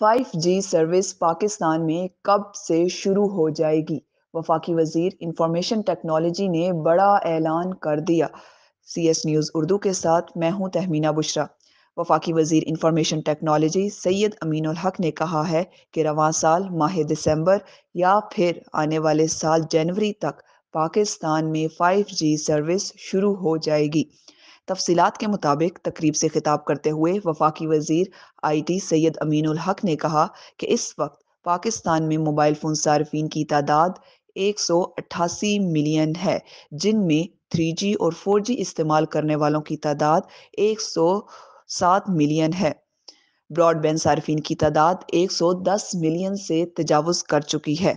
5G service Pakistan میں کب سے شروع ہو جائے گی؟ وفاقی وزیر انفارمیشن ٹیکنالوجی نے بڑا اعلان کر دیا۔ سی ایس نیوز اردو کے ساتھ میں ہوں تہمینہ بشرا۔ وفاقی وزیر انفارمیشن ٹیکنالوجی سید امین الحق نے کہا ہے کہ رواں سال ماہ دسمبر یا پھر آنے والے سال جنوری تک پاکستان میں 5G سروس شروع ہو جائے گی۔ تفصیلات کے مطابق تقریب سے خطاب کرتے ہوئے وفاقی وزیر آئی ٹی سید امین الحق نے کہا کہ اس وقت پاکستان میں موبائل فون صارفین کی تعداد 188 ملین ہے، جن میں 3G اور 4G استعمال کرنے والوں کی تعداد 107 ملین ہے۔ براڈ بینڈ صارفین کی تعداد 110 ملین سے تجاوز کر چکی ہے،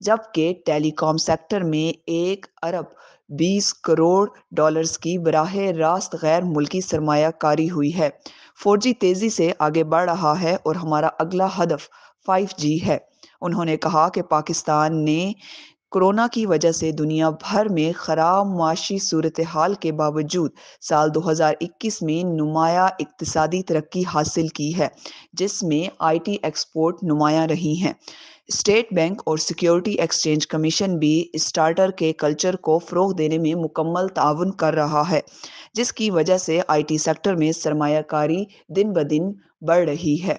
جبکہ ٹیلی کام سیکٹر میں 1 ارب 20 کروڑ ڈالرز کی براہ راست غیر ملکی سرمایہ کاری ہوئی ہے۔ 4G تیزی سے آگے بڑھ رہا ہے اور ہمارا اگلا ہدف 5G ہے۔ انہوں نے کہا کہ پاکستان نے کورونا کی وجہ سے دنیا بھر میں خراب معاشی صورتحال کے باوجود سال 2021 میں نمایاں اقتصادی ترقی حاصل کی ہے، جس میں آئی ٹی ایکسپورٹ نمایاں رہی ہیں۔ اسٹیٹ بینک اور سیکیورٹی ایکسچینج کمیشن بھی اسٹارٹر کے کلچر کو فروغ دینے میں مکمل تعاون کر رہا ہے، جس کی وجہ سے آئی ٹی سیکٹر میں سرمایہ کاری دن بدن بڑھ رہی ہے۔